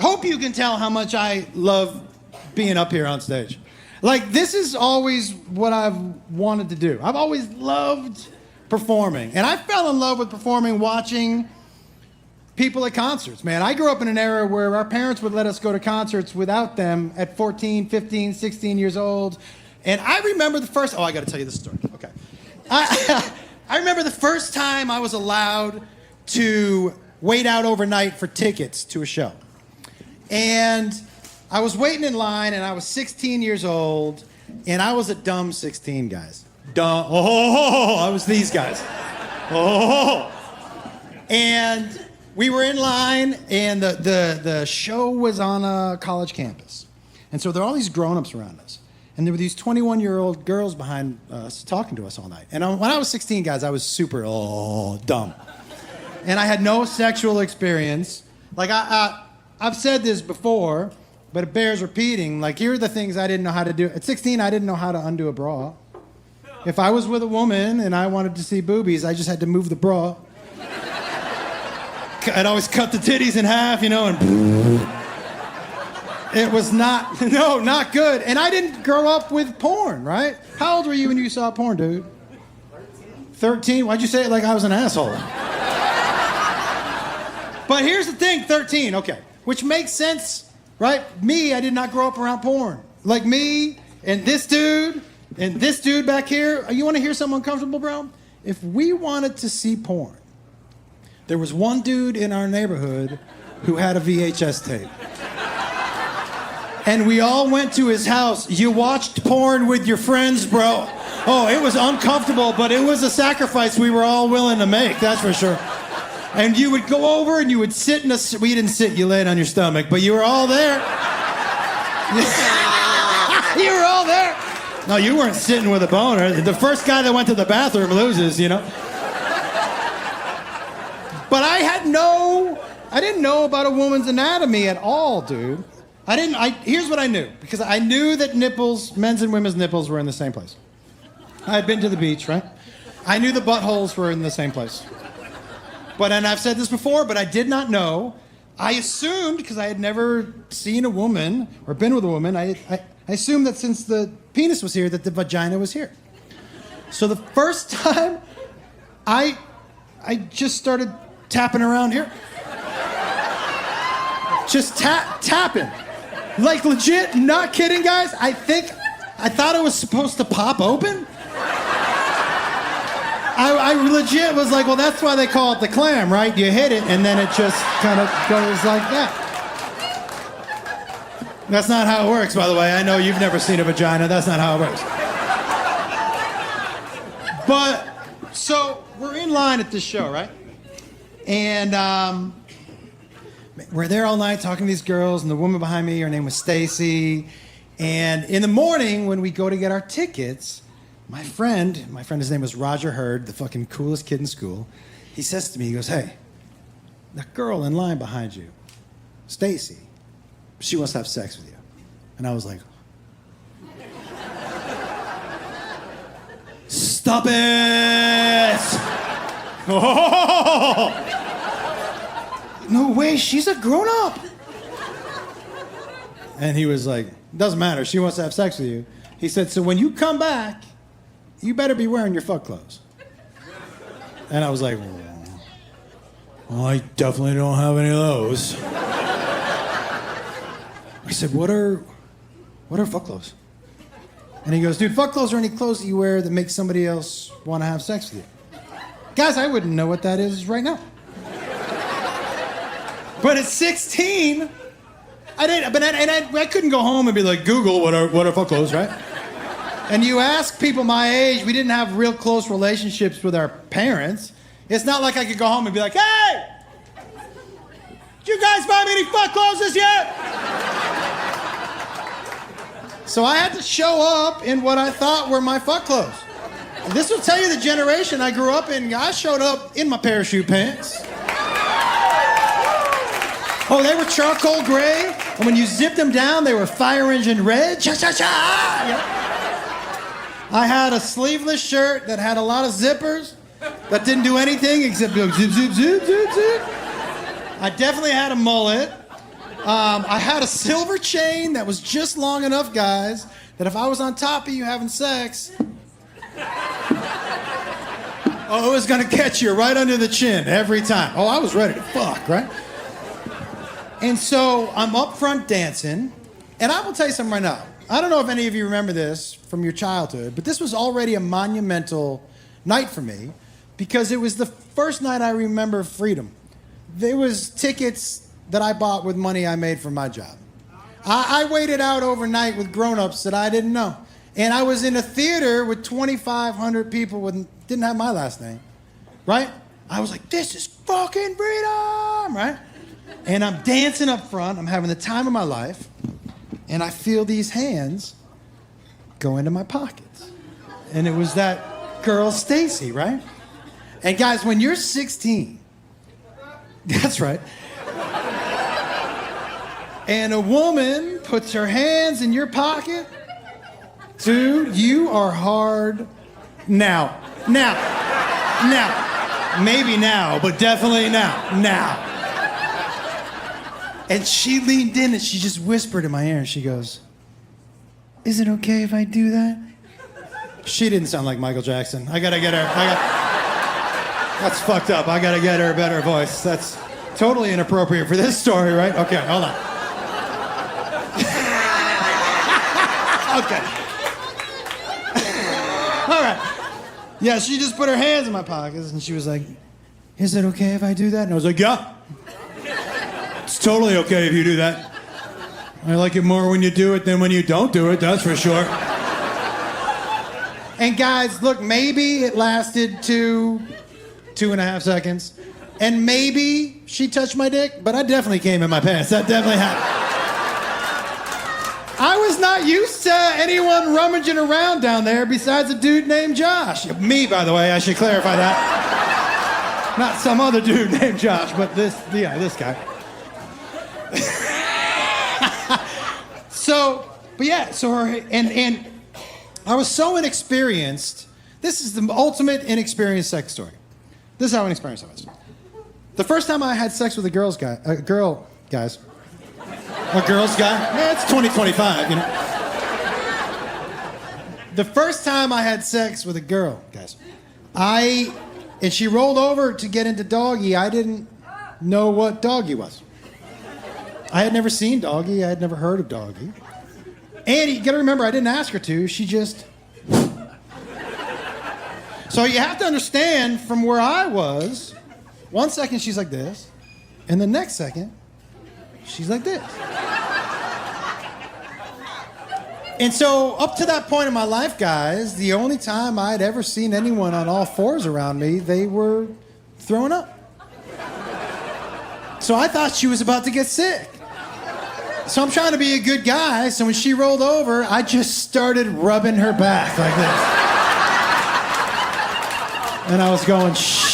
hope you can tell how much I love being up here on stage. Like, this is always what I've wanted to do. I've always loved performing. And I fell in love with performing watching people at concerts, man. I grew up in an era where our parents would let us go to concerts without them at 14, 15, 16 years old. And I remember the first... Oh, I got to tell you this story. Okay. I remember the first time I was allowed to wait out overnight for tickets to a show. And I was waiting in line, and I was 16 years old, and I was a dumb 16, guys. Dumb. Oh, I was these guys. Oh. And we were in line, and the show was on a college campus. And so there were all these grown-ups around us. And there were these 21-year-old girls behind us talking to us all night. And when I was 16, guys, I was super dumb. And I had no sexual experience. Like, I've said this before, but it bears repeating. Like, here are the things I didn't know how to do. At 16, I didn't know how to undo a bra. If I was with a woman and I wanted to see boobies, I just had to move the bra. I'd always cut the titties in half, you know, and... It was not good. And I didn't grow up with porn, right? How old were you when you saw porn, dude? 13? Why'd you say it like I was an asshole? But here's the thing, 13, okay. Which makes sense, right? Me, I did not grow up around porn. Like me and this dude back here. You want to hear something uncomfortable, bro? If we wanted to see porn, there was one dude in our neighborhood who had a VHS tape. And we all went to his house. You watched porn with your friends, bro. Oh, it was uncomfortable, but it was a sacrifice we were all willing to make, that's for sure. And you would go over and you would sit in a... Well, you didn't sit, you laid on your stomach, but you were all there. You were all there. No, you weren't sitting with a boner. The first guy that went to the bathroom loses, you know. But I didn't know about a woman's anatomy at all, dude. Here's what I knew, because I knew that nipples, men's and women's nipples, were in the same place. I had been to the beach, right? I knew the buttholes were in the same place. And I've said this before, but I did not know. I assumed, because I had never seen a woman or been with a woman, I assumed that since the penis was here, that the vagina was here. So the first time, I just started tapping around here. Just tapping. Like, legit, not kidding, guys. I thought it was supposed to pop open. I legit was like, well, that's why they call it the clam, right? You hit it, and then it just kind of goes like that. That's not how it works, by the way. I know you've never seen a vagina. That's not how it works. But, so, we're in line at this show, right? And, we're there all night talking to these girls, and the woman behind me, her name was Stacy. And in the morning, when we go to get our tickets, my friend, his name was Roger Hurd, the fucking coolest kid in school, he says to me, he goes, hey, that girl in line behind you, Stacy, she wants to have sex with you. And I was like, stop it! Oh! No way, she's a grown-up. And he was like, doesn't matter, she wants to have sex with you. He said, so when you come back, you better be wearing your fuck clothes. And I was like, well, I definitely don't have any of those. I said, what are fuck clothes? And he goes, dude, fuck clothes are any clothes that you wear that make somebody else want to have sex with you. Guys, I wouldn't know what that is right now. But at 16, I couldn't go home and be like, Google what are fuck clothes, right? And you ask people my age, we didn't have real close relationships with our parents. It's not like I could go home and be like, hey, did you guys buy me any fuck clothes this yet? So I had to show up in what I thought were my fuck clothes. And this will tell you the generation I grew up in. I showed up in my parachute pants. Oh, they were charcoal gray, and when you zipped them down, they were fire engine red. Cha-cha-cha! Yep. I had a sleeveless shirt that had a lot of zippers that didn't do anything except go zip, zip, zip, zip, zip. I definitely had a mullet. I had a silver chain that was just long enough, guys, that if I was on top of you having sex, oh, it was gonna catch you right under the chin every time. Oh, I was ready to fuck, right? And so I'm up front dancing, and I will tell you something right now. I don't know if any of you remember this from your childhood, but this was already a monumental night for me because it was the first night I remember freedom. There was tickets that I bought with money I made from my job. I waited out overnight with grown-ups that I didn't know. And I was in a theater with 2,500 people with didn't have my last name, right? I was like, this is fucking freedom, right? And I'm dancing up front. I'm having the time of my life. And I feel these hands go into my pockets. And it was that girl, Stacy, right? And guys, when you're 16, that's right. And a woman puts her hands in your pocket, dude, you are hard now. Maybe now, but definitely now. And she leaned in and she just whispered in my ear and she goes, is it okay if I do that? She didn't sound like Michael Jackson. I gotta get her, that's fucked up. I gotta get her a better voice. That's totally inappropriate for this story, right? Okay, hold on. Okay. All right. Yeah, she just put her hands in my pockets and she was like, is it okay if I do that? And I was like, yeah. It's totally okay if you do that. I like it more when you do it than when you don't do it, that's for sure. And guys, look, maybe it lasted 2.5 seconds. And maybe she touched my dick, but I definitely came in my pants. That definitely happened. I was not used to anyone rummaging around down there besides a dude named Josh. Me, by the way, I should clarify that. Not some other dude named Josh, but this guy. So I was so inexperienced. This is the ultimate inexperienced sex story. This is how inexperienced I was. The first time I had sex with a girl, guys. A girl's guy? Yeah, it's 2025, you know. The first time I had sex with a girl, guys, and she rolled over to get into doggy, I didn't know what doggy was. I had never seen doggy, I had never heard of doggy. And you gotta remember, I didn't ask her to, she just... So you have to understand from where I was, 1 second she's like this, and the next second, she's like this. And so up to that point in my life, guys, the only time I'd ever seen anyone on all fours around me, they were throwing up. So I thought she was about to get sick. So I'm trying to be a good guy, so when she rolled over, I just started rubbing her back like this. And I was going, shh.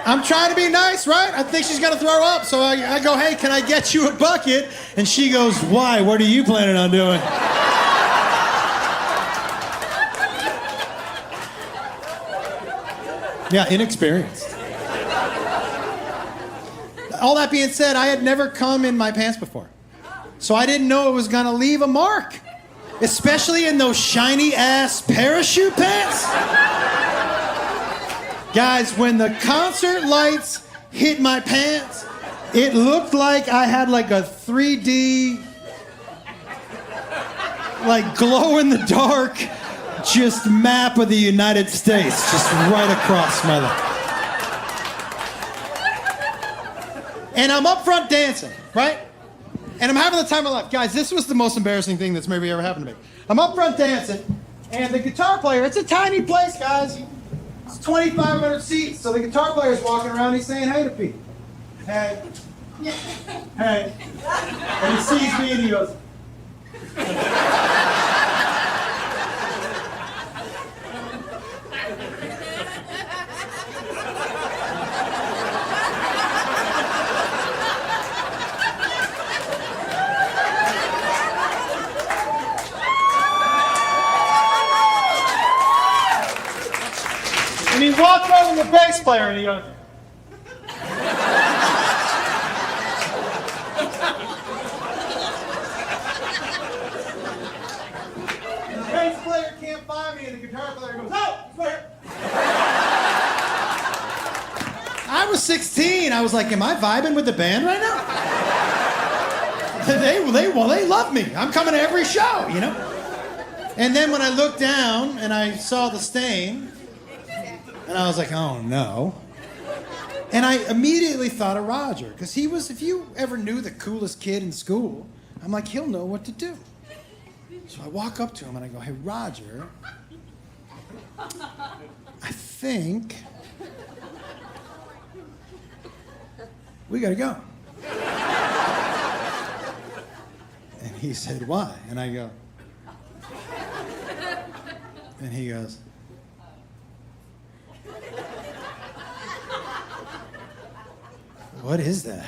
I'm trying to be nice, right? I think she's gonna throw up, so I go, hey, can I get you a bucket? And she goes, why? What are you planning on doing? Yeah, inexperienced. All that being said, I had never come in my pants before. So I didn't know it was gonna leave a mark. Especially in those shiny ass parachute pants. Guys, when the concert lights hit my pants, it looked like I had like a 3D, like glow in the dark, just map of the United States, just right across my leg. And I'm up front dancing, right? And I'm having the time of my life. Guys, this was the most embarrassing thing that's maybe ever happened to me. I'm up front dancing, and the guitar player, it's a tiny place, guys. It's 2,500 seats, so the guitar player's walking around, he's saying hey to people. Hey. Hey. And he sees me and he goes... And he walked over the bass player, and he goes. The bass player can't find me, and the guitar player goes, "Oh, it's there." I was 16. I was like, "Am I vibing with the band right now?" They love me. I'm coming to every show, you know. And then when I looked down and I saw the stain, and I was like, "Oh no." And I immediately thought of Roger, because he was, if you ever knew the coolest kid in school, I'm like, he'll know what to do. So I walk up to him and I go, "Hey, Roger, I think we gotta go." And he said, "Why?" And I go, and he goes, "What is that?"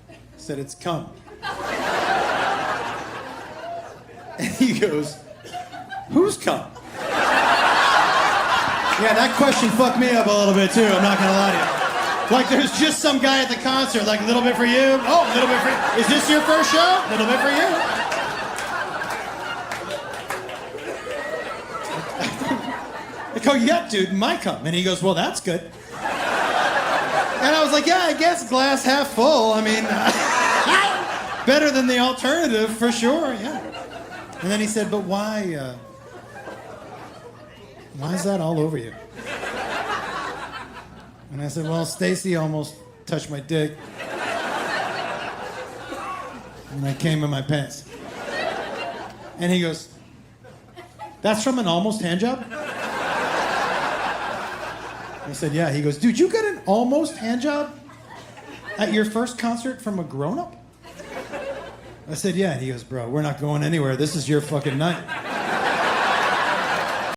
I said, "It's cum." And he goes, "Who's cum?" Yeah, that question fucked me up a little bit too, I'm not gonna lie to you. Like there's just some guy at the concert, like a little bit for you. Oh, a little bit for you. Is this your first show? A little bit for you. I go, "Yeah, dude, my cum." And he goes, "Well, that's good." And I was like, "Yeah, I guess glass half full. I mean, better than the alternative for sure, yeah." And then he said, "But why is that all over you?" And I said, "Well, Stacy almost touched my dick. And I came in my pants." And he goes, "That's from an almost hand job?" I said, "Yeah." He goes, "Dude, you got an almost hand job at your first concert from a grown-up?" I said, "Yeah." And he goes, "Bro, we're not going anywhere. This is your fucking night."